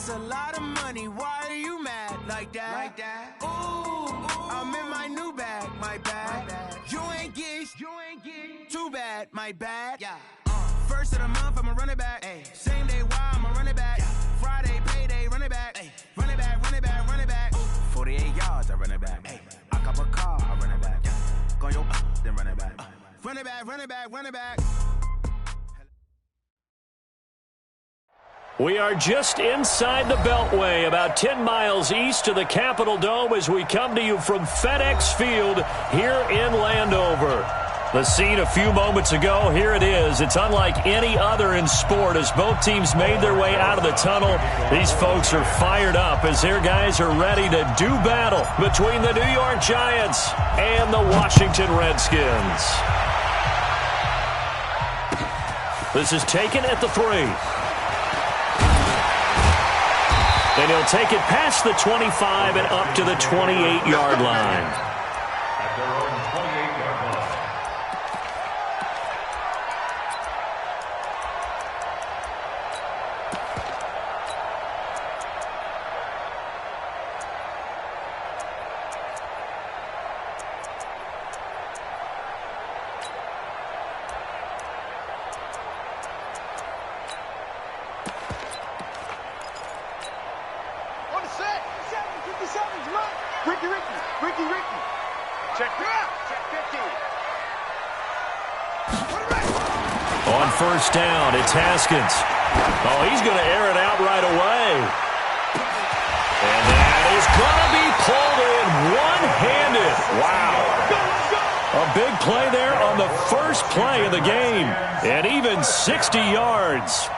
That's a lot of money. Why are you mad like that? Like that? Ooh, I'm in my new bag. My bad. You ain't get too bad. My bad. Yeah. First of the month, I'ma run it back. Ay. Same day, why I'ma run it back. Yeah. Friday, payday, run it back. Ay. Run it back, run it back, run it back. 48 yards, I run it back. Ay. I cop a car, I run it back. Yeah. Go yo, then run it back. Run it back, run it back, run it back. We are just inside the Beltway, about 10 miles east of the Capitol Dome as we come to you from FedEx Field here in Landover. The scene a few moments ago, here it is. It's unlike any other in sport as both teams made their way out of the tunnel. These folks are fired up as their guys are ready to do battle between the New York Giants and the Washington Redskins. This is taken at the 3. And he'll take it past the 25 and up to the 28-yard line. At their own 28-yard line. On first down, it's Haskins. Oh, he's going to air it out right away. And that is going to be pulled in one-handed. Wow. A big play there on the first play of the game. And even 60 yards.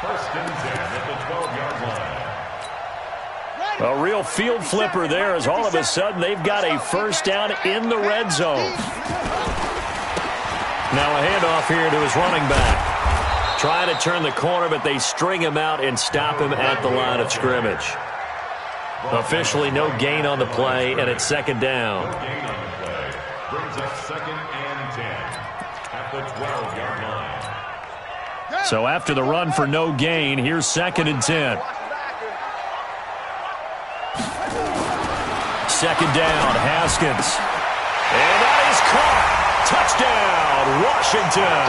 First and 10 at the 12-yard line. A real field flipper there as all of a sudden they've got a first down in the red zone. Now a handoff here to his running back. Trying to turn the corner, but they string him out and stop him at the line of scrimmage. Officially no gain on the play, and it's second down. No gain on the play. Brings up second and 10 at the 12-yard line. So after the run for no gain, here's second and 10. Second down, Haskins. And that is caught. Touchdown, Washington.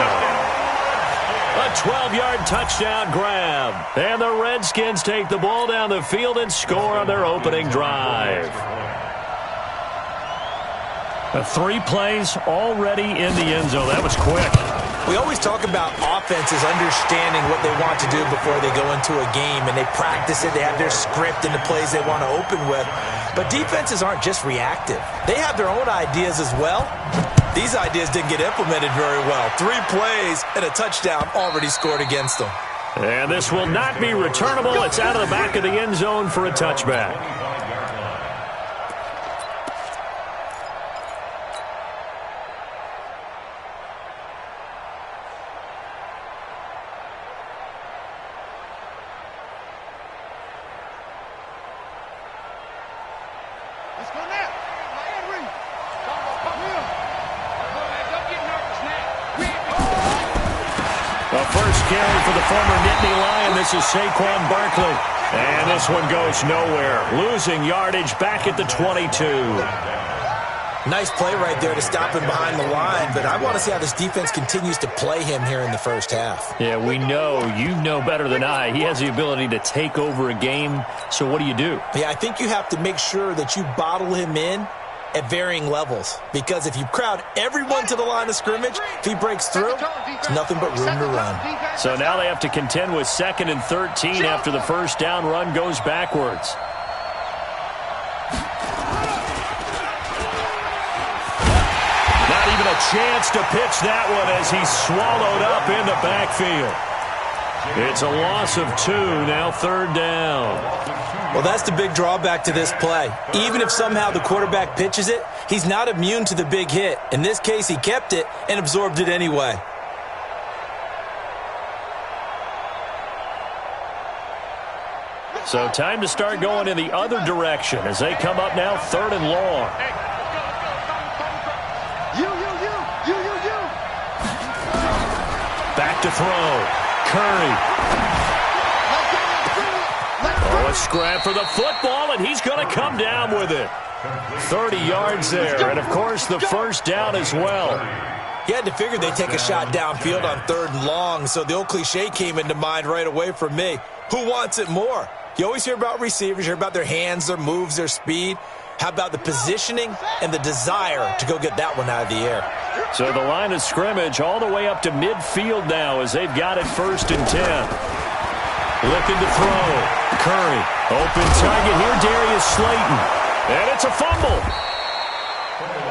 A 12-yard touchdown grab. And the Redskins take the ball down the field and score on their opening drive. 3 plays already in the end zone. That was quick. We always talk about offenses understanding what they want to do before they go into a game, and they practice it. They have their script and the plays they want to open with. But defenses aren't just reactive. They have their own ideas as well. These ideas didn't get implemented very well. 3 plays and a touchdown already scored against them. And this will not be returnable. It's out of the back of the end zone for a touchback. This is Saquon Barkley. And this one goes nowhere. Losing yardage back at the 22. Nice play right there to stop him behind the line, but I want to see how this defense continues to play him here in the first half. Yeah, we know. You know better than I. He has the ability to take over a game, so what do you do? Yeah, I think you have to make sure that you bottle him in at varying levels, because if you crowd everyone to the line of scrimmage, if he breaks through, it's nothing but room to run. So now they have to contend with 2nd and 13 after the first down run goes backwards. Not even a chance to pitch that one as he's swallowed up in the backfield. It's a loss of 2, now 3rd down. Well, that's the big drawback to this play. Even if somehow the quarterback pitches it, he's not immune to the big hit. In this case, he kept it and absorbed it anyway. So time to start going in the other direction as they come up now 3rd and long. Back to throw. Curry. A scrap for the football, and he's going to come down with it. 30 yards there, and, of course, the first down as well. You had to figure they'd take a shot downfield on 3rd and long, so the old cliche came into mind right away from me. Who wants it more? You always hear about receivers, you hear about their hands, their moves, their speed. How about the positioning and the desire to go get that one out of the air? So the line of scrimmage all the way up to midfield now as they've got it 1st and 10. Looking to throw. Curry. Open target here, Darius Slayton. And it's a fumble.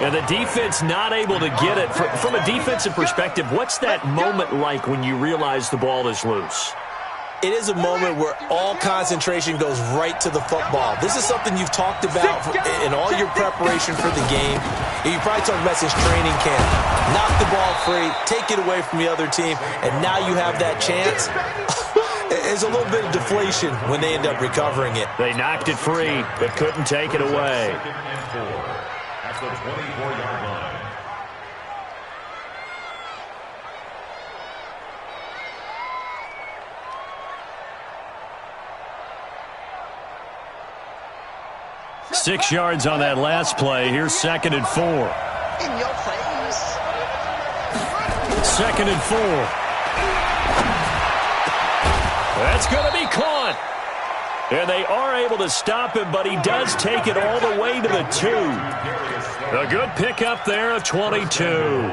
And the defense not able to get it. From a defensive perspective, what's that moment like when you realize the ball is loose? It is a moment where all concentration goes right to the football. This is something you've talked about in all your preparation for the game. You probably talked about since training camp. Knock the ball free, take it away from the other team, and now you have that chance. There's a little bit of deflation when they end up recovering it. They knocked it free, but couldn't take it away. At the 24-yard line. Six yards on that last play. Here's 2nd and 4. In your face. 2nd and 4. That's going to be caught. And they are able to stop him, but he does take it all the way to the 2. A good pickup there of 22.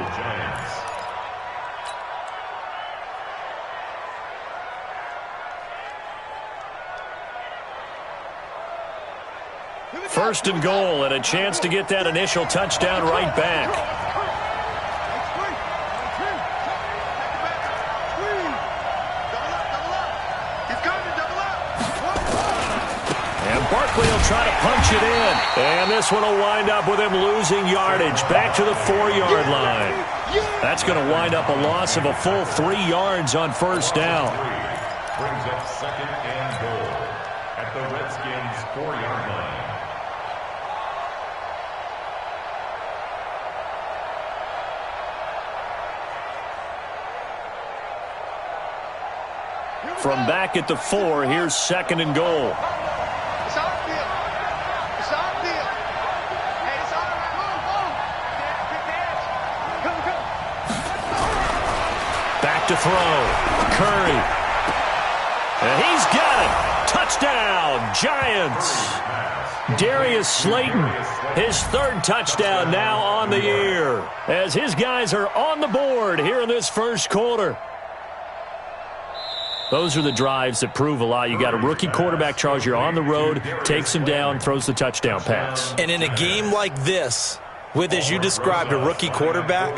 First and goal, and a chance to get that initial touchdown right back. And Barkley will try to punch it in. And this one will wind up with him losing yardage back to the 4-yard line. That's going to wind up a loss of a full 3 yards on 1st down. Brings up 2nd and goal at the Redskins' 4-yard line. From back at the 4, here's 2nd and goal. It's our field. It's our field. Hey, it's all right. Move. Come. Back to throw. Curry. And he's got it. Touchdown, Giants. Darius Slayton, his 3rd touchdown now on the year, as his guys are on the board here in this 1st quarter. Those are the drives that prove a lot. You got a rookie quarterback, Charles. You're on the road, takes him down, throws the touchdown pass. And in a game like this, with, as you described, a rookie quarterback,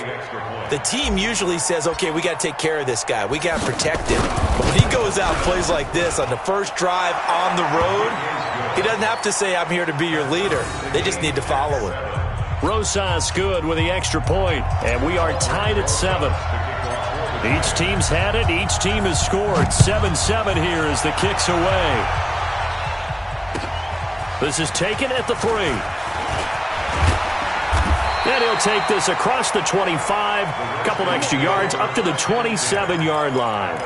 the team usually says, okay, we got to take care of this guy. We got to protect him. But when he goes out and plays like this on the first drive on the road, he doesn't have to say, I'm here to be your leader. They just need to follow him. Rosas good with the extra point, and we are tied at 7. Each team's had it. Each team has scored. 7-7 here as the kick's away. This is taken at the 3. And he'll take this across the 25. A couple extra yards up to the 27-yard line.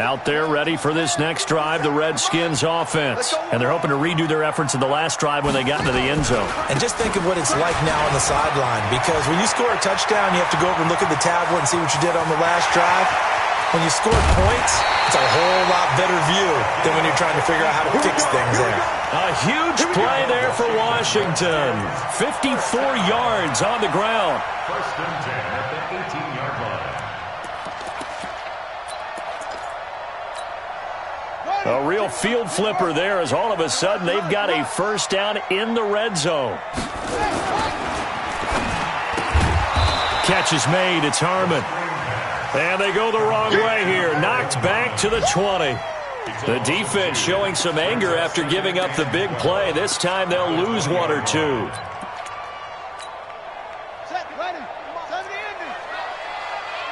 Out there ready for this next drive, the Redskins offense. And they're hoping to redo their efforts in the last drive when they got into the end zone. And just think of what it's like now on the sideline, because when you score a touchdown, you have to go over and look at the tablet and see what you did on the last drive. When you score points, it's a whole lot better view than when you're trying to figure out how to fix things there. A huge play there for Washington. 54 yards on the ground. 1st and 10 at the 18-yard line. A real field flipper there, as all of a sudden they've got a 1st down in the red zone. Catch is made. It's Harmon. And they go the wrong way here. Knocked back to the 20. The defense showing some anger after giving up the big play. This time they'll lose 1 or 2.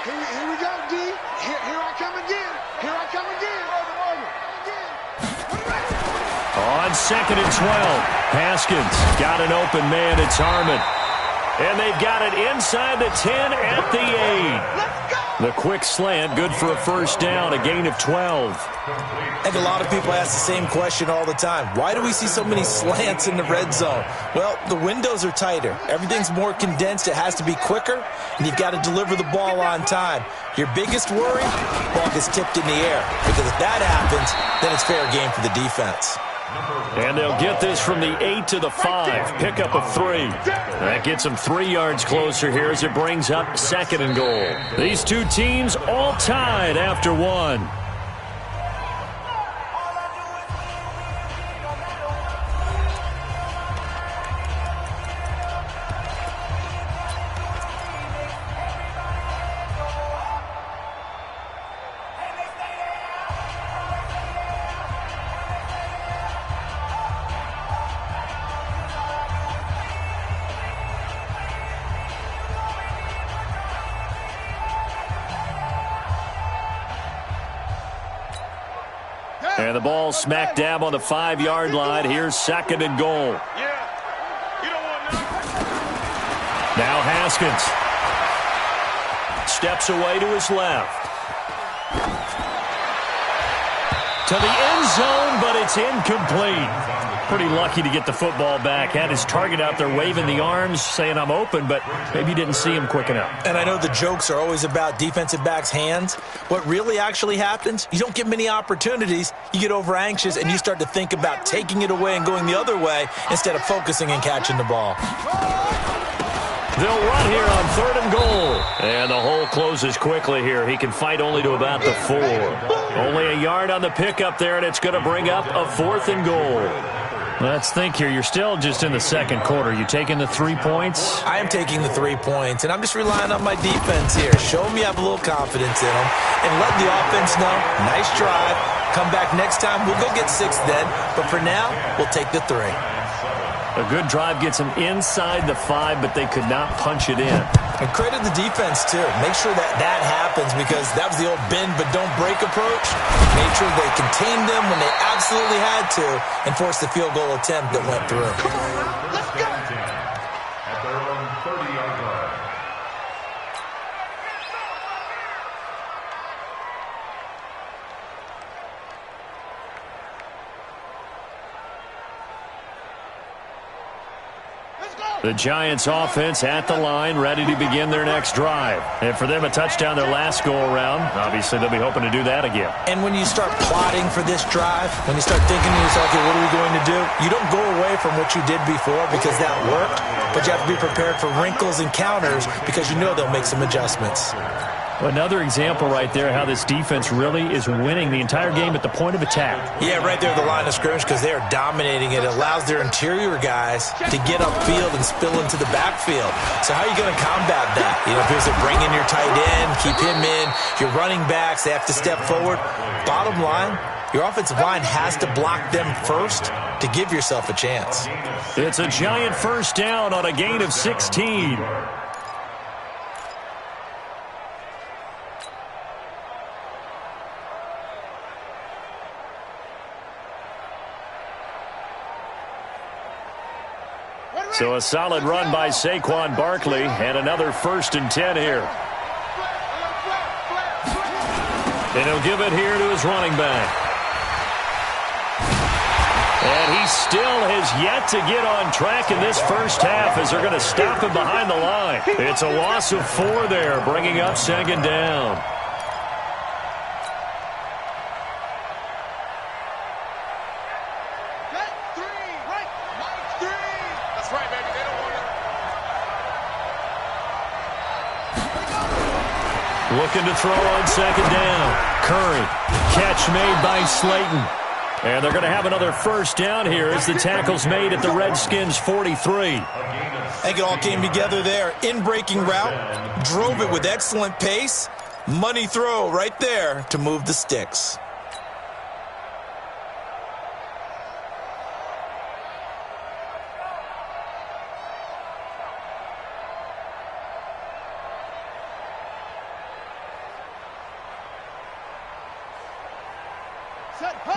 Here we go, D. Here I come again. Here I come again. On on 2nd and 12. Haskins got an open man. It's Harmon. And they've got it inside the 10 at the 8. The quick slant, good for a first down, a gain of 12. I think a lot of people ask the same question all the time. Why do we see so many slants in the red zone? Well, the windows are tighter. Everything's more condensed. It has to be quicker, and you've got to deliver the ball on time. Your biggest worry, the ball gets tipped in the air. Because if that happens, then it's fair game for the defense. And they'll get this from the 8 to the 5. Pickup of 3. That gets them 3 yards closer here as it brings up 2nd and goal. These two teams all tied after 1. And the ball smack dab on the 5-yard line. Here's 2nd and goal. Now Haskins steps away to his left. To the end zone, but it's incomplete. Pretty lucky to get the football back. Had his target out there waving the arms, saying I'm open, but maybe didn't see him quick enough. And I know the jokes are always about defensive backs' hands. What really actually happens, you don't get many opportunities. You get over anxious, and you start to think about taking it away and going the other way instead of focusing and catching the ball. They'll run here on 3rd and goal. And the hole closes quickly here. He can fight only to about the 4. Only a yard on the pickup there, and it's going to bring up a 4th and goal. Let's think here. You're still just in the 2nd quarter. You taking the 3 points? I am taking the 3 points, and I'm just relying on my defense here. Show them you have a little confidence in them, and let the offense know, nice drive. Come back next time. We'll go get 6 then, but for now, we'll take the 3. A good drive gets them inside the 5, but they could not punch it in. And credit the defense, too. Make sure that happens because that was the old bend but don't break approach. Made sure they contained them when they absolutely had to and forced the field goal attempt that went through. Come on now, let's go. At their own 30-yard line. The Giants offense at the line, ready to begin their next drive. And for them, a touchdown their last go-around. Obviously, they'll be hoping to do that again. And when you start plotting for this drive, when you start thinking to yourself, okay, what are we going to do? You don't go away from what you did before because that worked, but you have to be prepared for wrinkles and counters because you know they'll make some adjustments. Another example right there how this defense really is winning the entire game at the point of attack. Yeah, right there at the line of scrimmage because they are dominating it. It allows their interior guys to get upfield and spill into the backfield. So how are you going to combat that? You know, if there's a bring in your tight end, keep him in, your running backs, they have to step forward. Bottom line, your offensive line has to block them first to give yourself a chance. It's a Giant first down on a gain of 16. So a solid run by Saquon Barkley and another 1st and 10 here. And he'll give it here to his running back. And he still has yet to get on track in this first half as they're going to stop him behind the line. It's a loss of 4 there, bringing up 2nd down. Looking to throw on 2nd down. Curry. Catch made by Slayton. And they're going to have another first down here as the tackle's made at the Redskins' 43. I think it all came together there. In-breaking route. Drove it with excellent pace. Money throw right there to move the sticks.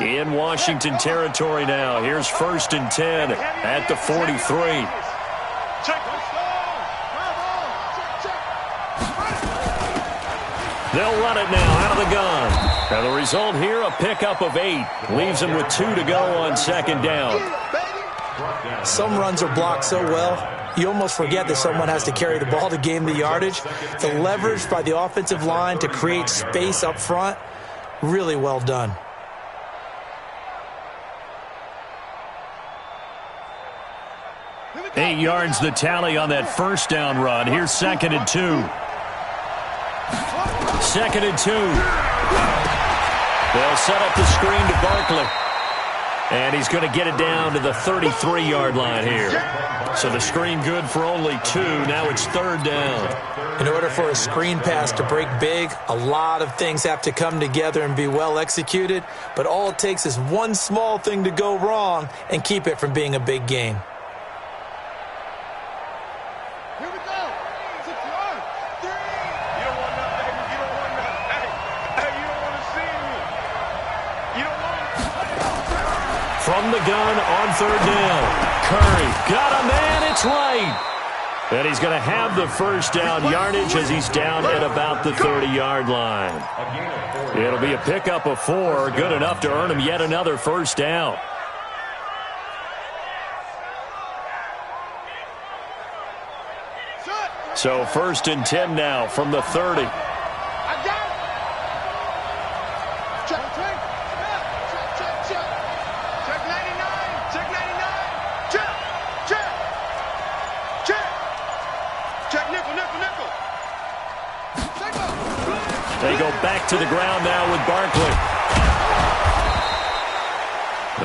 In Washington territory now. Here's 1st and 10 at the 43. They'll run it now out of the gun. And the result here, a pickup of 8. Leaves them with 2 to go on 2nd down. Some runs are blocked so well, you almost forget that someone has to carry the ball to gain the yardage. The leverage by the offensive line to create space up front, really well done. Eight yards the tally on that 1st down run. Here's 2nd and 2. 2nd and 2. They'll set up the screen to Barkley. And he's going to get it down to the 33-yard line here. So the screen good for only 2. Now it's 3rd down. In order for a screen pass to break big, a lot of things have to come together and be well executed. But all it takes is one small thing to go wrong and keep it from being a big game. From the gun on 3rd down. Curry got a man. It's right. And he's going to have the 1st down yardage as he's down at about the 30-yard line. It'll be a pickup of 4. Good enough to earn him yet another 1st down. So 1st and 10 now from the 30. They go back to the ground now with Barkley.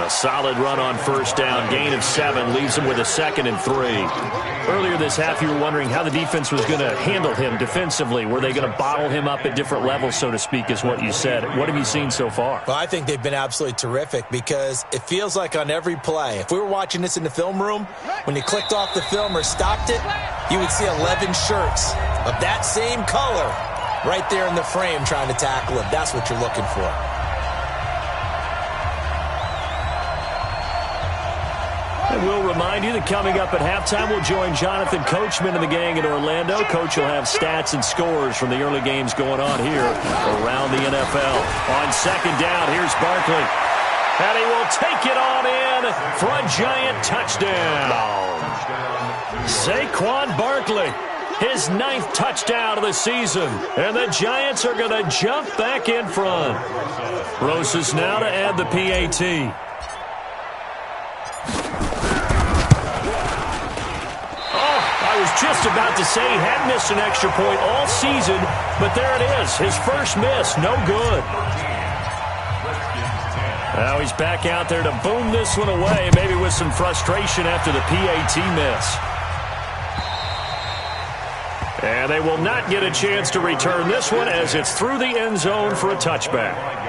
A solid run on 1st down. Gain of 7 leaves him with a 2nd and 3. Earlier this half, you were wondering how the defense was going to handle him defensively. Were they going to bottle him up at different levels, so to speak, is what you said. What have you seen so far? Well, I think they've been absolutely terrific because it feels like on every play, if we were watching this in the film room, when you clicked off the film or stopped it, you would see 11 shirts of that same color right there in the frame trying to tackle him. That's what you're looking for. And we'll remind you that coming up at halftime, we'll join Jonathan Coachman and the gang in Orlando. Coach will have stats and scores from the early games going on here around the NFL. On 2nd down, here's Barkley. And he will take it on in for a giant touchdown. Saquon Barkley, his 9th touchdown of the season. And the Giants are going to jump back in front. Rosas now to add the PAT. I was just about to say he had missed an extra point all season, but there it is. His first miss, no good. Now he's back out there to boom this one away, maybe with some frustration after the PAT miss. And they will not get a chance to return this one as it's through the end zone for a touchback.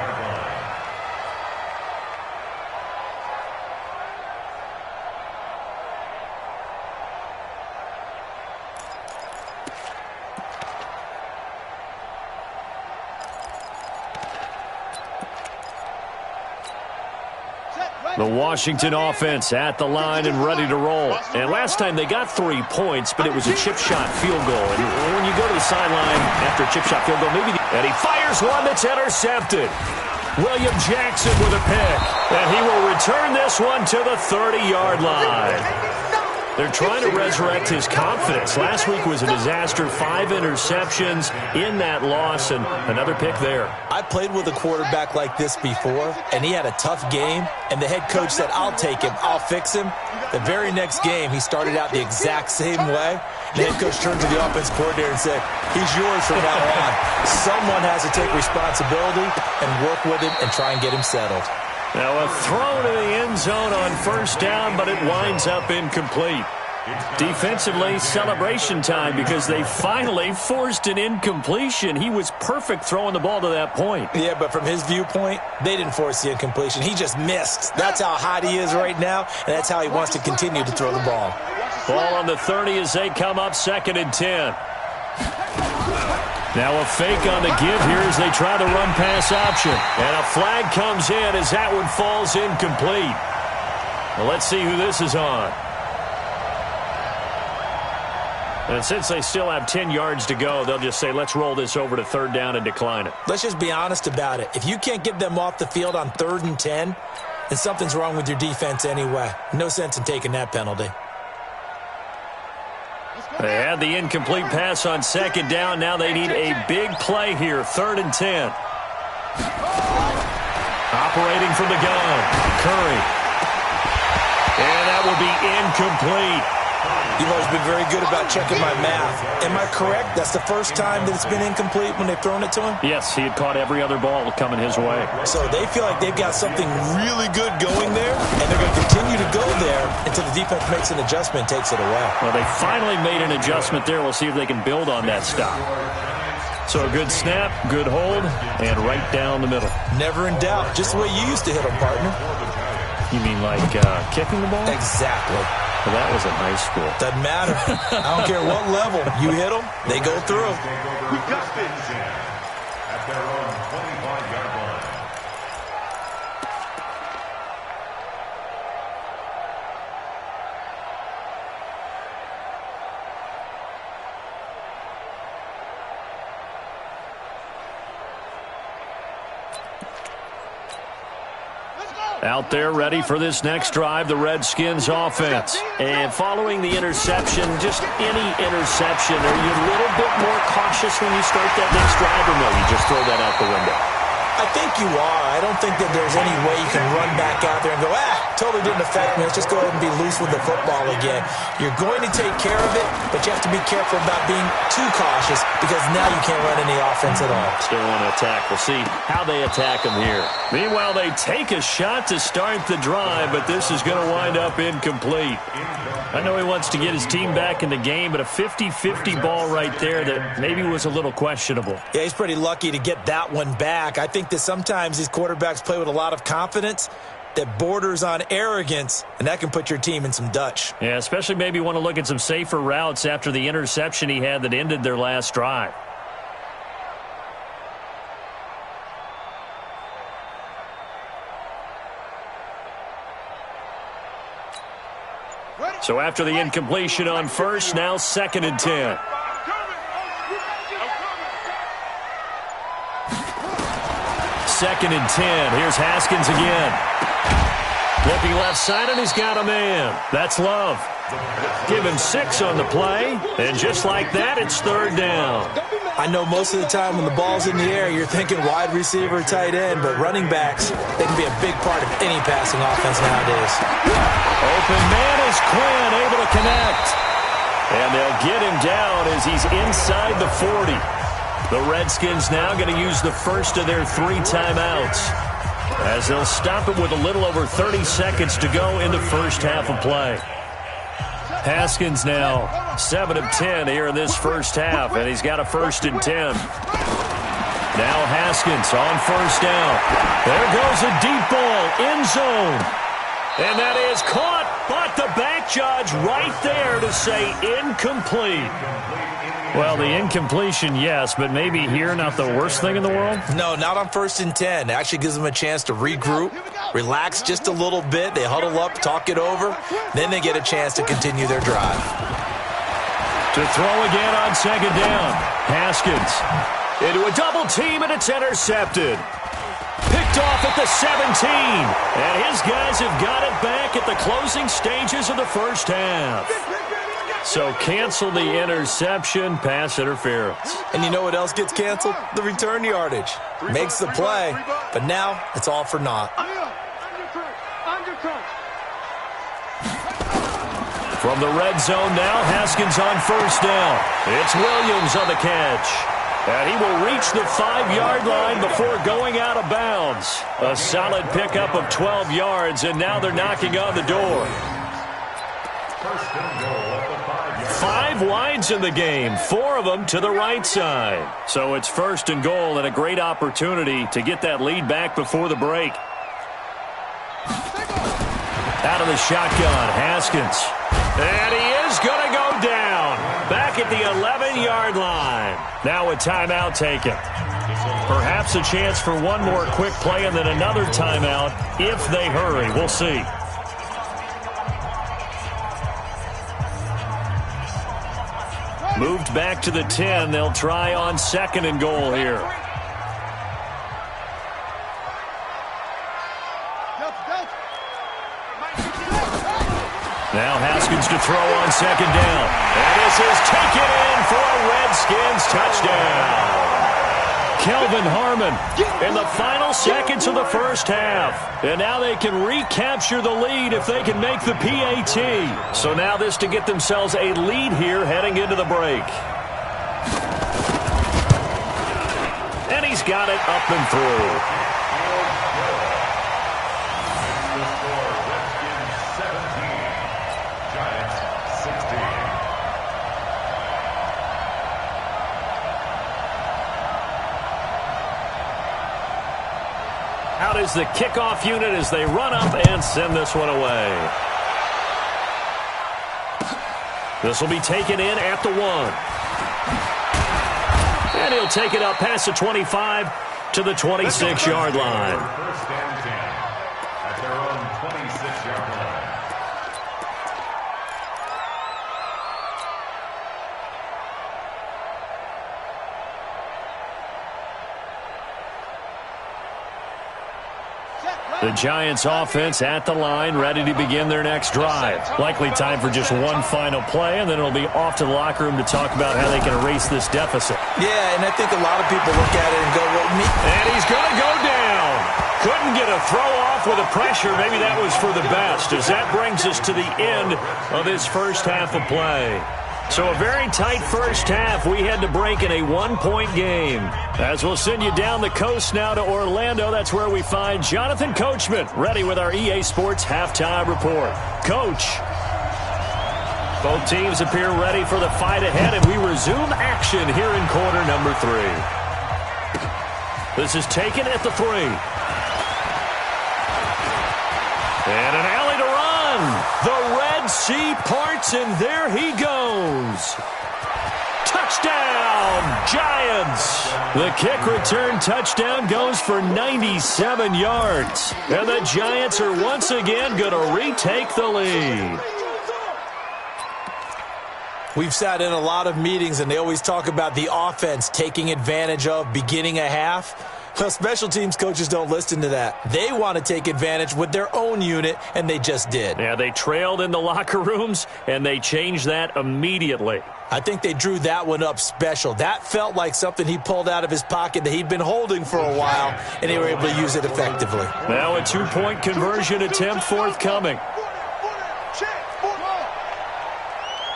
The Washington offense at the line and ready to roll. And last time they got 3 points, but it was a chip shot field goal. And when you go to the sideline after a chip shot field goal, maybe and he fires one that's intercepted. William Jackson with a pick. And he will return this one to the 30-yard line. They're trying to resurrect his confidence. Last week was a disaster. 5 interceptions in that loss and another pick there. I played with a quarterback like this before, and he had a tough game, and the head coach said, I'll take him, I'll fix him. The very next game, he started out the exact same way. The head coach turned to the offense coordinator and said, he's yours from now on. Someone has to take responsibility and work with him and try and get him settled. Now a throw to the end zone on 1st down, but it winds up incomplete. Defensively, celebration time because they finally forced an incompletion. He was perfect throwing the ball to that point. Yeah, but from his viewpoint, they didn't force the incompletion. He just missed. That's how hot he is right now, and that's how he wants to continue to throw the ball. Ball on the 30 as they come up 2nd and 10. Now a fake on the give here as they try the run-pass option. And a flag comes in as that one falls incomplete. Well, let's see who this is on. And since they still have 10 yards to go, they'll just say, let's roll this over to third down and decline it. Let's just be honest about it. If you can't get them off the field on 3rd and 10, then something's wrong with your defense anyway. No sense in taking that penalty. They had the incomplete pass on 2nd down. Now they need a big play here, 3rd and 10. Operating from the gun, Curry. And that will be incomplete. You've always been very good about checking my math. Am I correct? That's the first time that it's been incomplete when they've thrown it to him? Yes, he had caught every other ball coming his way. So they feel like they've got something really good going there, and they're going to continue to go there until the defense makes an adjustment and takes it away. Well, they finally made an adjustment there. We'll see if they can build on that stop. So a good snap, good hold, and right down the middle. Never in doubt. Just the way you used to hit them, partner. You mean like kicking the ball? Exactly. Well, that was in high school. Doesn't matter. I don't care what level. You hit them, they go through. We got this. At their own 25-yard line. Out there ready for this next drive, the Redskins offense. And following the interception, just any interception, are you a little bit more cautious when you start that next drive, or no, you just throw that out the window? I think you are. I don't think that there's any way you can run back out there and go, totally didn't affect me. Let's just go ahead and be loose with the football again. You're going to take care of it, but you have to be careful about being too cautious because now you can't run any offense at all. Still want to attack. We'll see how they attack them here. Meanwhile, they take a shot to start the drive, but this is going to wind up incomplete. I know he wants to get his team back in the game, but a 50-50 ball right there that maybe was a little questionable. Yeah, he's pretty lucky to get that one back. I think that sometimes these quarterbacks play with a lot of confidence that borders on arrogance, and that can put your team in some Dutch. Yeah, especially maybe want to look at some safer routes after the interception he had that ended their last drive. So after the incompletion on first, now 2nd and 10. Second and 10. Here's Haskins again. Looking left side, and he's got a man. That's Love. Give him 6 on the play, and just like that, it's 3rd down. I know most of the time when the ball's in the air, you're thinking wide receiver, tight end, but running backs, they can be a big part of any passing offense nowadays. Open man is Quinn, able to connect. And they'll get him down as he's inside the 40. The Redskins now going to use the first of their 3 timeouts as they'll stop it with a little over 30 seconds to go in the first half of play. Haskins now 7 of 10 here in this first half, and he's got a 1st and 10. Now Haskins on 1st down. There goes a deep ball, end zone. And that is caught, but the back judge right there to say incomplete. Well, the incompletion, yes, but maybe here not the worst thing in the world? No, not on 1st and 10. It actually gives them a chance to regroup, relax just a little bit. They huddle up, talk it over. Then they get a chance to continue their drive. To throw again on 2nd down. Haskins into a double team, and it's intercepted. Picked off at the 17. And his guys have got it back at the closing stages of the first half. So cancel the interception, pass interference. And you know what else gets canceled? The return yardage. Makes the play, but now it's all for naught. From the red zone now, Haskins on 1st down. It's Williams on the catch. And he will reach the 5-yard line before going out of bounds. A solid pickup of 12 yards, and now they're knocking on the door. 5 wides in the game, 4 of them to the right side. So it's 1st and goal and a great opportunity to get that lead back before the break. Out of the shotgun, Haskins. And he is going to go down. Back at the 11-yard line. Now a timeout taken. Perhaps a chance for one more quick play and then another timeout if they hurry. We'll see. Moved back to the 10. They'll try on 2nd and goal here. Now Haskins to throw on 2nd down. And this is taken in for a Redskins touchdown. Kelvin Harmon in the final seconds of the first half. And now they can recapture the lead if they can make the PAT. So now this to get themselves a lead here heading into the break. And he's got it up and through. Out is the kickoff unit as they run up and send this one away. This will be taken in at the 1. And he'll take it up past the 25 to the 26-yard line. First and 10 at their own 26-yard line. The Giants offense at the line, ready to begin their next drive. Likely time for just one final play, and then it'll be off to the locker room to talk about how they can erase this deficit. Yeah, and I think a lot of people look at it and go, well, me. And he's going to go down. Couldn't get a throw off with the pressure. Maybe that was for the best, as that brings us to the end of this first half of play. So a very tight first half. We had to break in a one-point game. As we'll send you down the coast now to Orlando, that's where we find Jonathan Coachman, ready with our EA Sports Halftime Report. Coach. Both teams appear ready for the fight ahead, and we resume action here in quarter number 3. This is taken at the 3. And an alley to run. The Red Sea parts, and there he goes. Touchdown, Giants. The kick return touchdown goes for 97 yards. And the Giants are once again going to retake the lead. We've sat in a lot of meetings, and they always talk about the offense taking advantage of beginning a half. Well, special teams coaches don't listen to that. They want to take advantage with their own unit, and they just did. Yeah, they trailed in the locker rooms, and they changed that immediately. I think they drew that one up special. That felt like something he pulled out of his pocket that he'd been holding for a while, and they were able to use it effectively. Now a two-point conversion attempt forthcoming.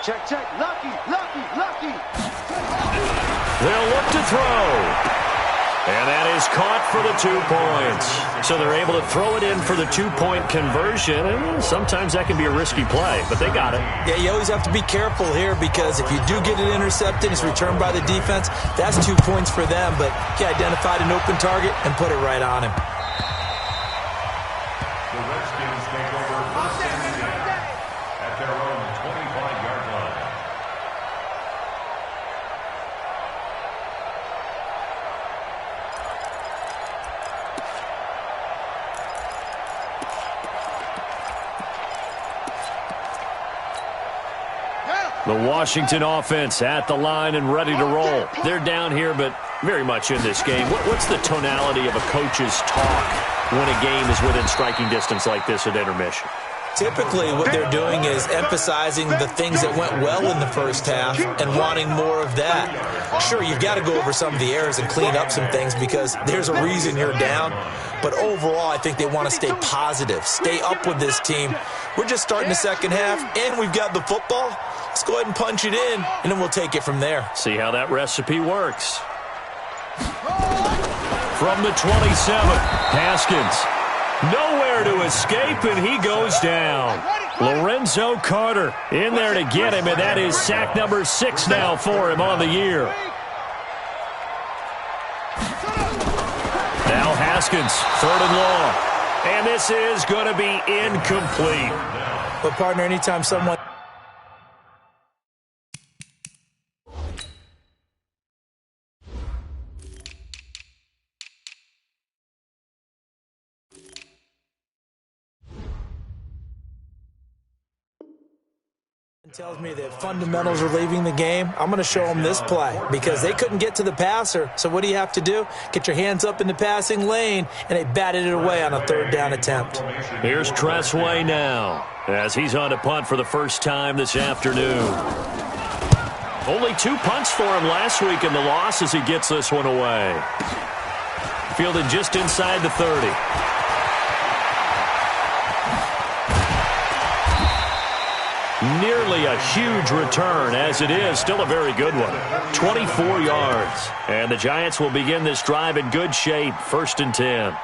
Check, check. Lucky. They'll look to throw. And that is caught for the 2 points. So they're able to throw it in for the 2-point conversion. And sometimes that can be a risky play, but they got it. Yeah, you always have to be careful here, because if you do get it intercepted, it's returned by the defense, that's 2 points for them. But he identified an open target and put it right on him. The Redskins take over first and 10 at their own 25-yard line. The Washington offense at the line and ready to roll. They're down here, but very much in this game. What's the tonality of a coach's talk when a game is within striking distance like this at intermission? Typically, what they're doing is emphasizing the things that went well in the first half and wanting more of that. Sure, you've got to go over some of the errors and clean up some things, because there's a reason you're down. But overall, I think they want to stay positive, stay up with this team. We're just starting the second half, and we've got the football. Let's go ahead and punch it in, and then we'll take it from there. See how that recipe works. From the 27, Haskins. Nowhere to escape, and he goes down. Lorenzo Carter in there to get him, and that is sack number 6 now for him on the year. Now Haskins, 3rd and long. And this is going to be incomplete. But, partner, anytime someone Tells me that fundamentals are leaving the game. I'm going to show them this play because they couldn't get to the passer. So what do you have to do? Get your hands up in the passing lane, and they batted it away on a third down attempt. Here's Tressway now as he's on to punt for the first time this afternoon. Only 2 punts for him last week in the loss as he gets this one away. Fielded just inside the 30. Nearly a huge return, as it is still a very good one. 24 yards. And the Giants will begin this drive in good shape, 1st and 10.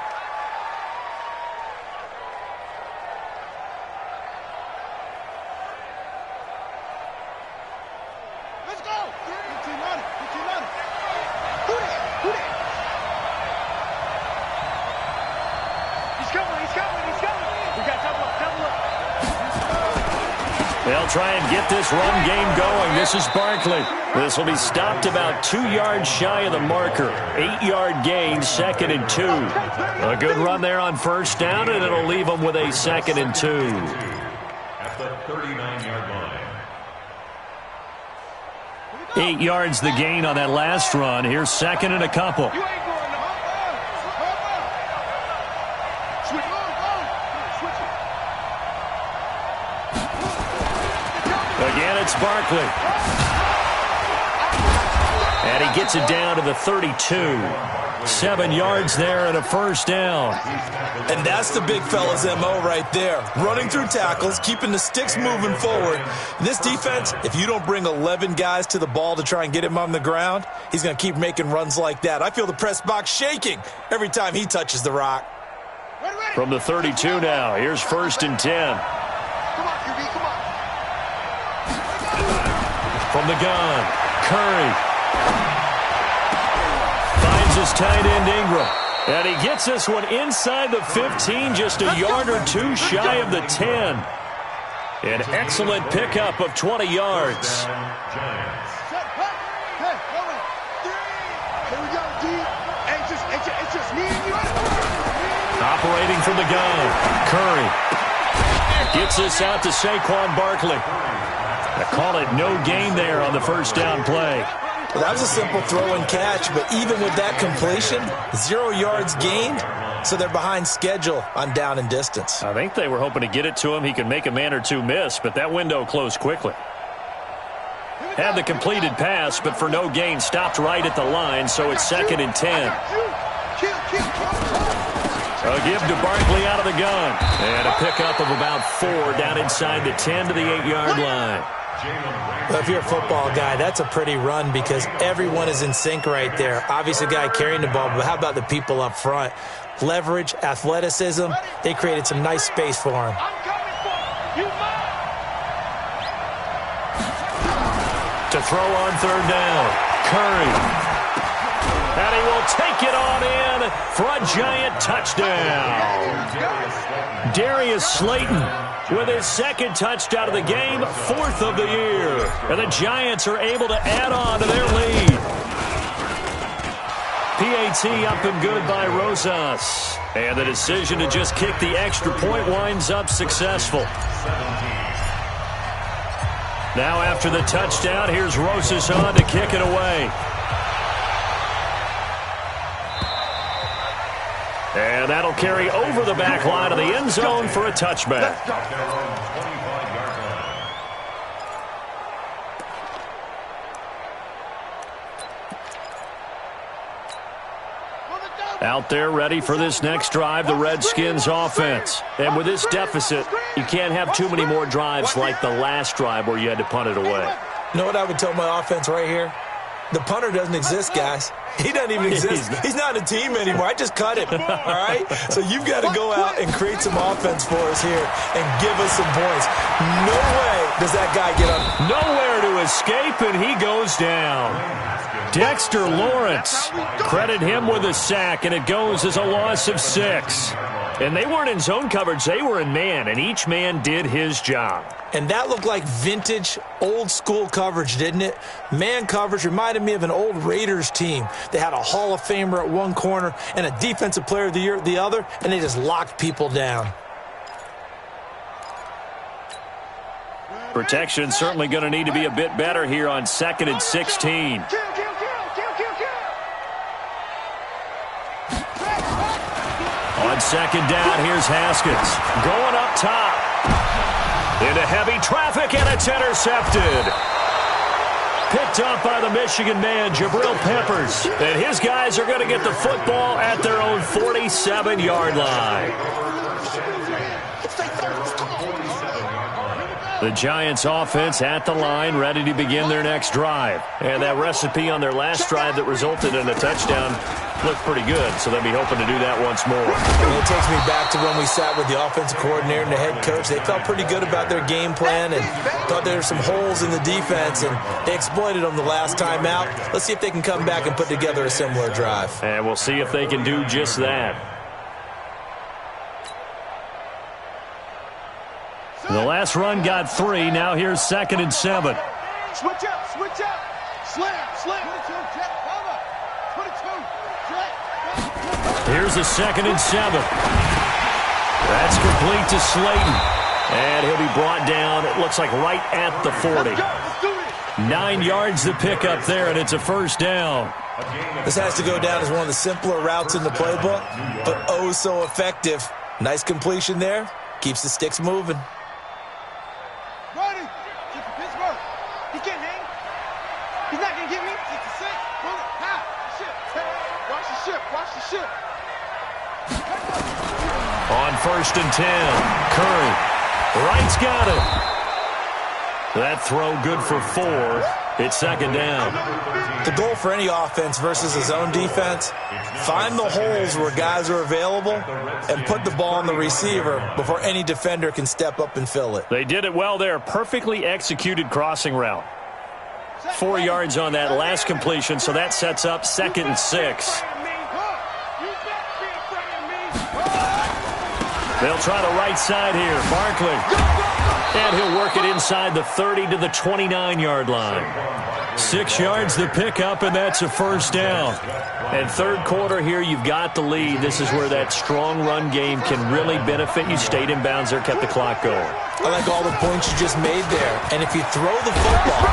Let's go! 15 on it. Who that? He's coming. We got double up. They'll try and get this run game going. This is Barkley. This will be stopped about 2 yards shy of the marker. 8-yard gain, 2nd and 2. A good run there on 1st down, and it'll leave them with a 2nd and 2. At the 39-yard line. 8 yards the gain on that last run. Here's 2nd and a couple. You ain't going no. Switch on. Switch it. Again, it's Barkley. And he gets it down to the 32. 7 yards there and a 1st down. And that's the big fella's MO right there. Running through tackles, keeping the sticks moving forward. This defense, if you don't bring 11 guys to the ball to try and get him on the ground, he's going to keep making runs like that. I feel the press box shaking every time he touches the rock. From the 32 now, here's 1st and 10. Come on, QB, come on. From the gun, Curry. Finds his tight end Ingram. And he gets this one inside the 15, just a yard or 2 shy of the 10. An excellent pickup of 20 yards. Hey, here we go, D. It's just me and you. Operating from the gun, Curry. Gets this out to Saquon Barkley. They call it no gain there on the 1st down play. Well, that was a simple throw and catch, but even with that completion, 0 yards gained, so they're behind schedule on down and distance. I think they were hoping to get it to him. He could make a man or two miss, but that window closed quickly. Had the completed pass, but for no gain, stopped right at the line, so it's 2nd and 10. A give to Barkley out of the gun. And a pickup of about 4 down inside the 10 to the 8-yard line. Well, if you're a football guy, that's a pretty run because everyone is in sync right there. Obviously, the guy carrying the ball, but how about the people up front? Leverage, athleticism, they created some nice space for him. To throw on 3rd down, Curry. And he will take it on in for a Giant touchdown. Darius Slayton with his 2nd touchdown of the game, 4th of the year. And the Giants are able to add on to their lead. PAT up and good by Rosas. And the decision to just kick the extra point winds up successful. Now after the touchdown, here's Rosas on to kick it away. And that'll carry over the back line of the end zone for a touchback. Out there ready for this next drive, the Redskins offense. And with this deficit, you can't have too many more drives like the last drive where you had to punt it away. You know what I would tell my offense right here? The punter doesn't exist, guys. He doesn't even exist. He's not a team anymore. I just cut him, all right? So you've got to go out and create some offense for us here and give us some points. No way does that guy get up. Nowhere to escape, and he goes down. Dexter Lawrence, credit him with a sack, and it goes as a loss of 6. And they weren't in zone coverage. They were in man, and each man did his job. And that looked like vintage, old-school coverage, didn't it? Man coverage reminded me of an old Raiders team. They had a Hall of Famer at one corner and a Defensive Player of the Year at the other, and they just locked people down. Protection certainly going to need to be a bit better here on 2nd and 16. On 2nd down, here's Haskins. Going up top. Into heavy traffic, and it's intercepted. Picked up by the Michigan man, Jabril Peppers. And his guys are going to get the football at their own 47-yard line. The Giants offense at the line, ready to begin their next drive. And that recipe on their last drive that resulted in a touchdown looked pretty good, so they'll be hoping to do that once more. It takes me back to when we sat with the offensive coordinator and the head coach. They felt pretty good about their game plan and thought there were some holes in the defense, and they exploited them the last time out. Let's see if they can come back and put together a similar drive. And we'll see if they can do just that. The last run got 3. Now here's 2nd and 7. Switch up, switch up. Slam, slam. 22, jet, cover. 22, jet. Here's a 2nd and 7. That's complete to Slayton. And he'll be brought down, it looks like right at the 40. 9 yards to pick up there, and it's a first down. This has to go down as one of the simpler routes in the playbook, but oh so effective. Nice completion there. Keeps the sticks moving. Ready. Get to Pittsburgh. He can't hang. He's not going to get me. 66. Pull it. High. Ship. Watch the ship. Watch the ship. On 1st and 10, Curry. Wright's got it. That throw good for 4. It's 2nd down. The goal for any offense versus a zone defense, find the holes where guys are available and put the ball on the receiver before any defender can step up and fill it. They did it well there. Perfectly executed crossing route. 4 yards on that last completion, so that sets up 2nd and 6. They'll try the right side here. Barkley. And he'll work it inside the 30 to the 29-yard line. 6 yards the pickup, and that's a first down. And third quarter here, you've got the lead. This is where that strong run game can really benefit you. Stayed in bounds there, kept the clock going. I like all the points you just made there. And if you throw the football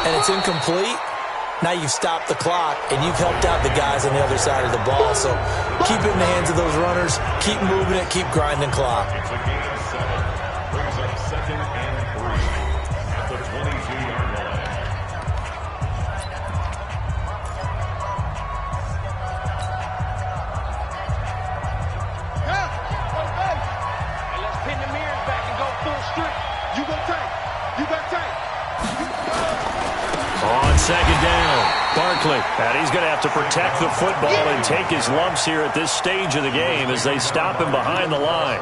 and it's incomplete, now you've stopped the clock and you've helped out the guys on the other side of the ball. So keep it in the hands of those runners. Keep moving it. Keep grinding clock. On 2nd down, Barkley. And he's going to have to protect the football and take his lumps here at this stage of the game as they stop him behind the line.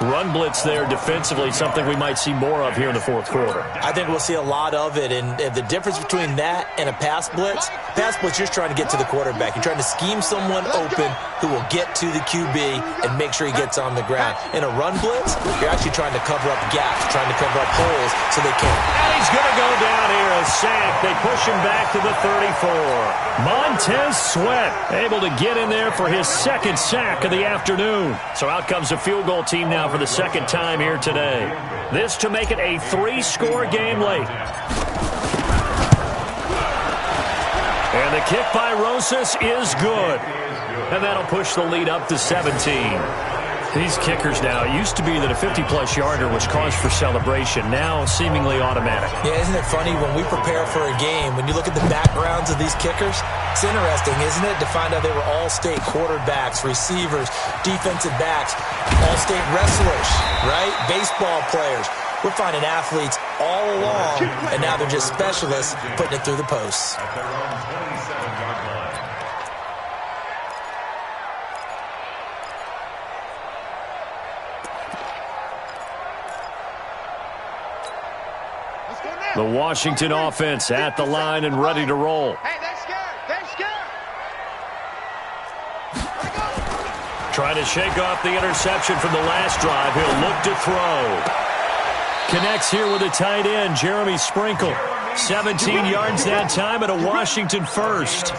Run blitz there defensively, something we might see more of here in the fourth quarter. I think we'll see a lot of it, and the difference between that and a pass blitz, you're just trying to get to the quarterback. You're trying to scheme someone open who will get to the QB and make sure he gets on the ground. In a run blitz, you're actually trying to cover up gaps, trying to cover up holes so they can't. And he's going to go down here, a sack. They push him back to the 34. Montez Sweat able to get in there for his 2nd sack of the afternoon. So out comes the field goal team now for the 2nd time here today. This to make it a 3-score game late. And the kick by Rosas is good. And that'll push the lead up to 17. These kickers now, it used to be that a 50-plus yarder was cause for celebration. Now seemingly automatic. Yeah, isn't it funny when we prepare for a game, when you look at the backgrounds of these kickers, it's interesting, isn't it, to find out they were all-state quarterbacks, receivers, defensive backs, all-state wrestlers, right? Baseball players. We're finding athletes all along, and now they're just specialists putting it through the posts. The Washington offense at the line and ready to roll. Hey, they're scared. They're scared. Trying to shake off the interception from the last drive. He'll look to throw. Connects here with a tight end, Jeremy Sprinkle. 17 yards that time and a Washington first.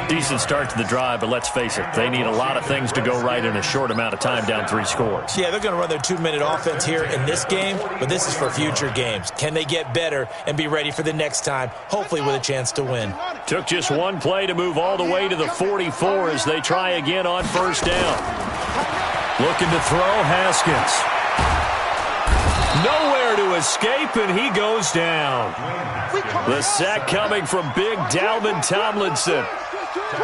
Decent start to the drive, but let's face it, they need a lot of things to go right in a short amount of time, down 3 scores. Yeah, they're going to run their 2-minute offense here in this game, but this is for future games. Can they get better and be ready for the next time, hopefully with a chance to win? Took just one play to move all the way to the 44 as they try again on first down. Looking to throw, Haskins. Nowhere to escape, and he goes down. The sack coming from big Dalvin Tomlinson.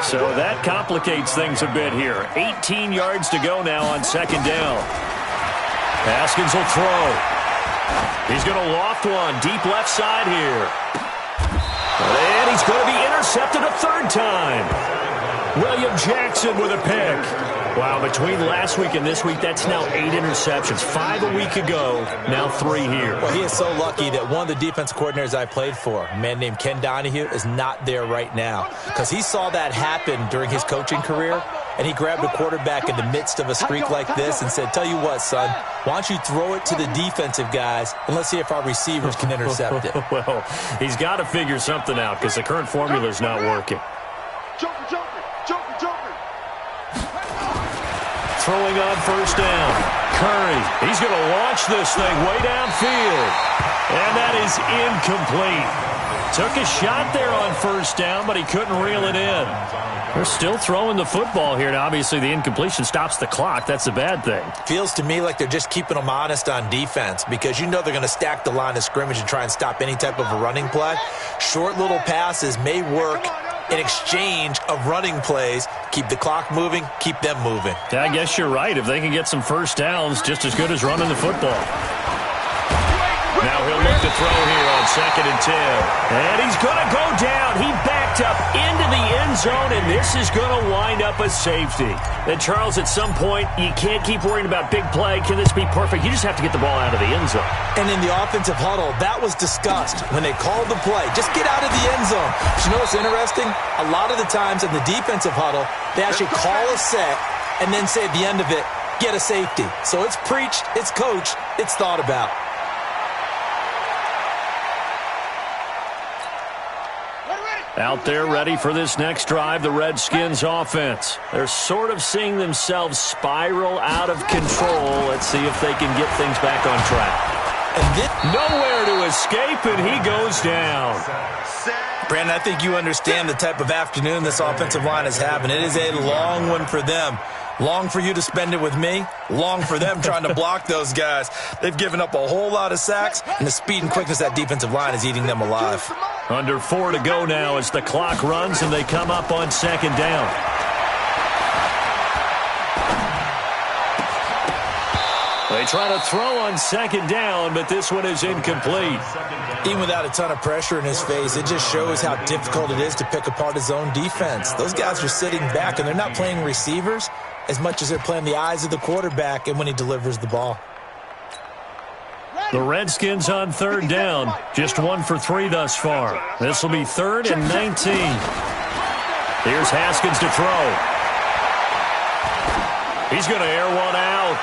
So that complicates things a bit here. 18 yards to go now on second down. Haskins will throw. He's going to loft one deep left side here. And he's going to be intercepted a third time. William Jackson with a pick. Wow, between last week and this week, that's now 8 interceptions. 5 a week ago, now 3 here. Well, he is so lucky that one of the defense coordinators I played for, a man named Ken Donahue, is not there right now. Because he saw that happen during his coaching career, and he grabbed a quarterback in the midst of a streak like this and said, tell you what, son, why don't you throw it to the defensive guys, and let's see if our receivers can intercept it. Well, he's got to figure something out because the current formula is not working. Throwing on first down. Curry. He's going to launch this thing way downfield. And that is incomplete. Took a shot there on first down, but he couldn't reel it in. They're still throwing the football here. Now, obviously, the incompletion stops the clock. That's a bad thing. Feels to me like they're just keeping them honest on defense because you know they're going to stack the line of scrimmage and try and stop any type of a running play. Short little passes may work in exchange of running plays. Keep the clock moving, keep them moving. Yeah, I guess you're right. If they can get some first downs, just as good as running the football. Now he'll look to throw here on 2nd and 10. And he's going to go down. He backed up into the end zone, and this is going to wind up a safety. And, Charles, at some point, you can't keep worrying about big play. Can this be perfect? You just have to get the ball out of the end zone. And in the offensive huddle, that was discussed when they called the play. Just get out of the end zone. But you know what's interesting? A lot of the times in the defensive huddle, they actually call a set and then say at the end of it, get a safety. So it's preached, it's coached, it's thought about. Out there ready for this next drive, the Redskins offense. They're sort of seeing themselves spiral out of control. Let's see if they can get things back on track. And nowhere to escape, and he goes down. Brandon, I think you understand the type of afternoon this offensive line is having. It is a long one for them. Long for you to spend it with me. Long for them trying to block those guys. They've given up a whole lot of sacks, and the speed and quickness of that defensive line is eating them alive. Under 4 to go now as the clock runs, and they come up on 2nd down. They try to throw on 2nd down, but this one is incomplete. Even without a ton of pressure in his face, it just shows how difficult it is to pick apart his own defense. Those guys are sitting back, and they're not playing receivers as much as they're playing the eyes of the quarterback and when he delivers the ball. The Redskins on 3rd down. Just 1 for 3 thus far. This will be 3rd and 19. Here's Haskins to throw. He's going to air one out.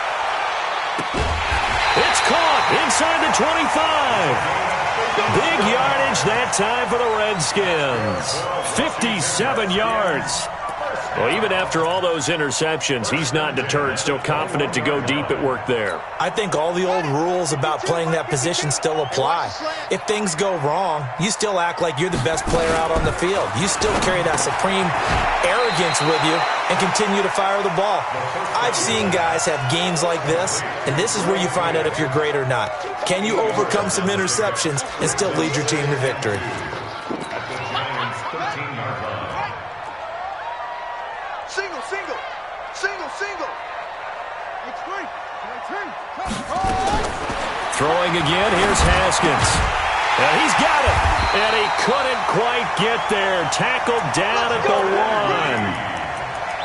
It's caught inside the 25. Big yardage that time for the Redskins. 57 yards. Well, even after all those interceptions, he's not deterred, still confident to go deep at work there. I think all the old rules about playing that position still apply. If things go wrong, you still act like you're the best player out on the field. You still carry that supreme arrogance with you and continue to fire the ball. I've seen guys have games like this, and this is where you find out if you're great or not. Can you overcome some interceptions and still lead your team to victory? Throwing again, here's Haskins. And he's got it. And he couldn't quite get there. Tackled down at the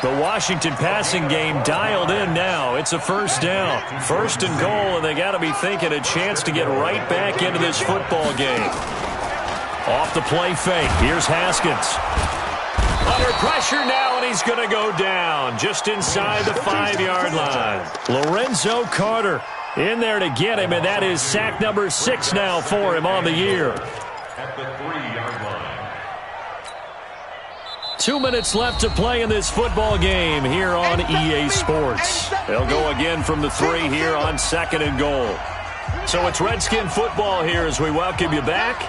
1. The Washington passing game dialed in now. It's a first down. 1st and goal, and they got to be thinking a chance to get right back into this football game. Off the play fake. Here's Haskins. Under pressure now, and he's going to go down just inside the 5-yard line. Lorenzo Carter in there to get him, and that is sack number 6 now for him on the year. at the 3-yard line. 2 minutes left to play in this football game here on EA Sports. They'll go again from the 3 here on 2nd and goal. So it's Redskin football here as we welcome you back.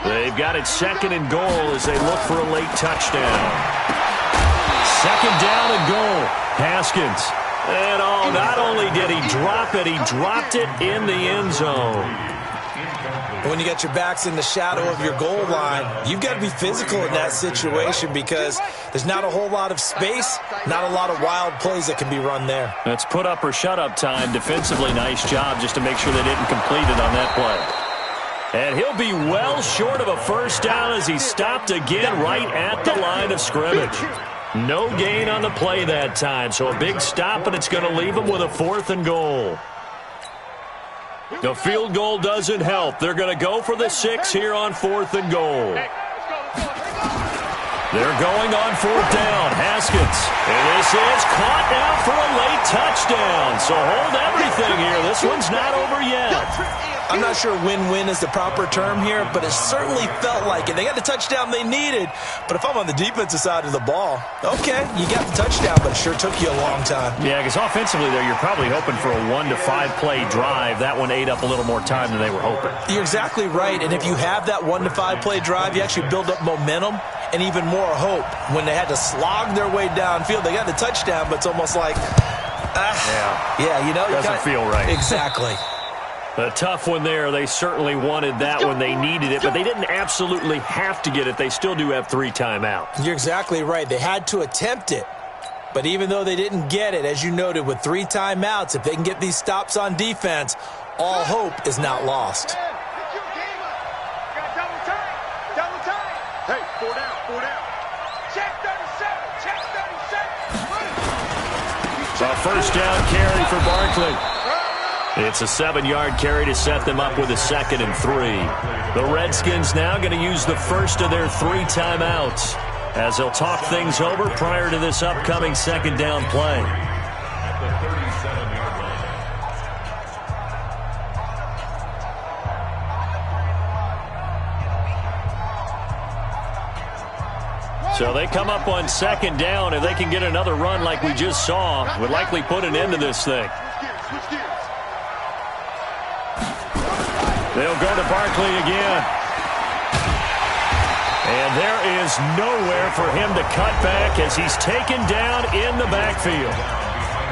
They've got it 2nd and goal as they look for a late touchdown. 2nd down and goal. Haskins. And not only did he drop it, he dropped it in the end zone. When you got your backs in the shadow of your goal line, you've got to be physical in that situation because there's not a whole lot of space, not a lot of wild plays that can be run there. That's put up or shut up time. Defensively, nice job just to make sure they didn't complete it on that play. And he'll be well short of a first down as he stopped again right at the line of scrimmage. No gain on the play that time, so a big stop, and it's going to leave him with a 4th and goal. The field goal doesn't help. They're going to go for the 6 here on 4th and goal. They're going on 4th down. Haskins. And this is caught now for a late touchdown. So hold everything here. This one's not over yet. I'm not sure win-win is the proper term here, but it certainly felt like it. They got the touchdown they needed, but if I'm on the defensive side of the ball, okay, you got the touchdown, but it sure took you a long time. Yeah, because offensively there, you're probably hoping for a 1 to 5 play drive. That one ate up a little more time than they were hoping. You're exactly right, and if you have that 1 to 5 play drive, you actually build up momentum and even more hope. When they had to slog their way downfield, they got the touchdown, but it's almost like, doesn't feel right. Exactly. A tough one there. They certainly wanted that when they needed it, but they didn't absolutely have to get it. They still do have 3 timeouts. You're exactly right. They had to attempt it. But even though they didn't get it, as you noted, with 3 timeouts, if they can get these stops on defense, all hope is not lost. Hey, 4 down. Check 37, check 37. A first down carry for Barkley. It's a 7-yard carry to set them up with a 2nd and 3. The Redskins now going to use the first of their 3 timeouts as they'll talk things over prior to this upcoming 2nd down play. At the 37-yard line. So they come up on 2nd down. If they can get another run like we just saw, would likely put an end to this thing. They'll go to Barkley again. And there is nowhere for him to cut back as he's taken down in the backfield.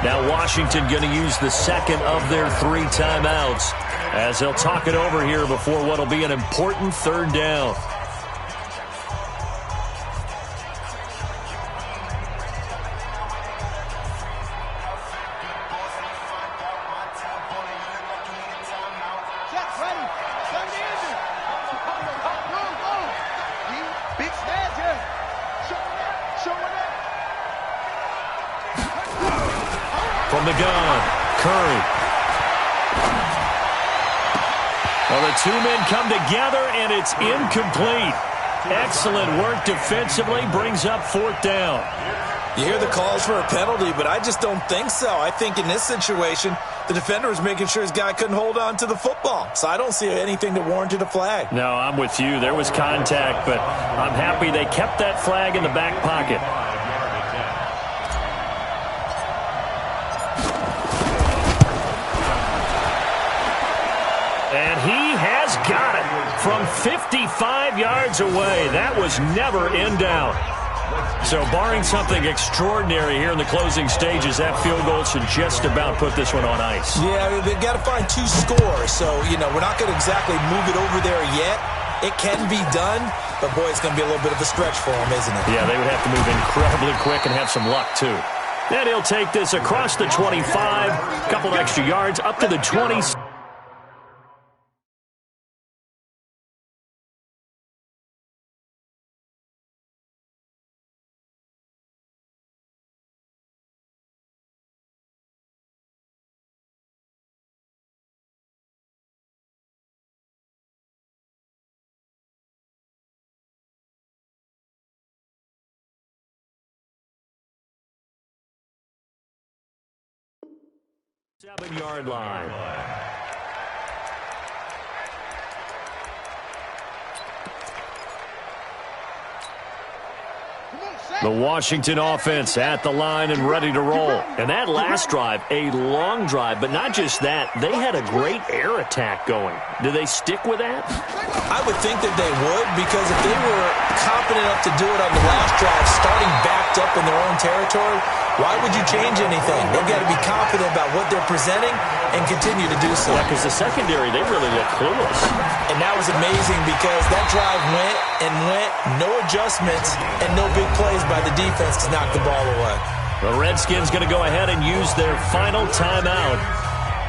Now Washington going to use the 2nd of their 3 timeouts as they'll talk it over here before what will be an important 3rd down. From the gun, Curry. Well, the 2 men come together, and it's incomplete. Excellent work defensively, brings up 4th down. You hear the calls for a penalty, but I just don't think so. I think in this situation, the defender was making sure his guy couldn't hold on to the football. So I don't see anything that warranted a flag. No, I'm with you. There was contact, but I'm happy they kept that flag in the back pocket. And he has got it from 55 yards away. That was never in doubt. So barring something extraordinary here in the closing stages, that field goal should just about put this one on ice. Yeah, they've got to find 2 scores. So, we're not going to exactly move it over there yet. It can be done, but, boy, it's going to be a little bit of a stretch for them, isn't it? Yeah, they would have to move incredibly quick and have some luck, too. And he'll take this across the 25, a couple extra yards, up to the 20. Seven-yard line. The Washington offense at the line and ready to roll. And that last drive, a long drive, but not just that. They had a great air attack going. Do they stick with that? I would think that they would, because if they were confident enough to do it on the last drive, starting backed up in their own territory, why would you change anything? They've got to be confident about what they're presenting and continue to do so. Yeah, because the secondary, they really look clueless. And that was amazing because that drive went and went, no adjustments, and no big plays by the defense to knock the ball away. The Redskins going to go ahead and use their final timeout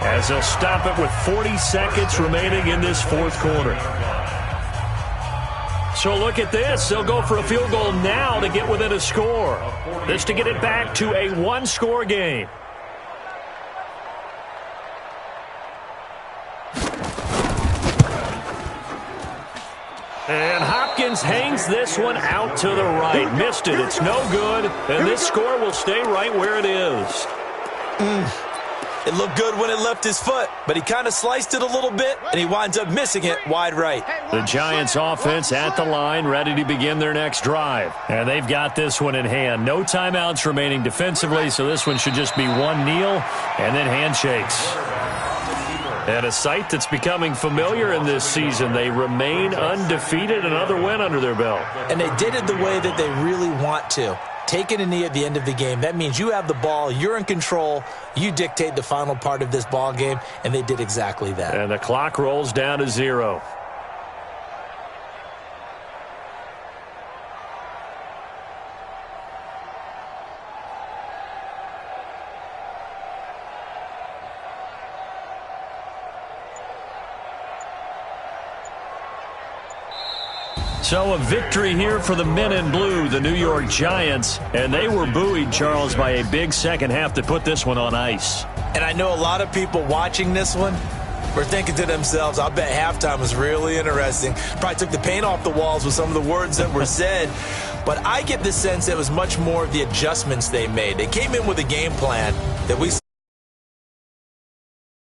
as they'll stop it with 40 seconds remaining in this fourth quarter. So look at this. They'll go for a field goal now to get within a score. This to get it back to a one-score game. And Hopkins hangs this one out to the right. Missed it. It's no good. And this score will stay right where it is. It looked good when it left his foot, but he kind of sliced it a little bit, and he winds up missing it wide right. The Giants offense at the line, ready to begin their next drive. And they've got this one in hand. No timeouts remaining defensively, so this one should just be one kneel and then handshakes. And a sight that's becoming familiar in this season. They remain undefeated, another win under their belt. And they did it the way that they really want to. Taking a knee at the end of the game, that means you have the ball, you're in control, you dictate the final part of this ball game, and they did exactly that. And the clock rolls down to 0. So a victory here for the men in blue, the New York Giants, and they were buoyed, Charles, by a big second half to put this one on ice. And I know a lot of people watching this one were thinking to themselves, I bet halftime was really interesting. Probably took the paint off the walls with some of the words that were said. But I get the sense it was much more of the adjustments they made. They came in with a game plan that we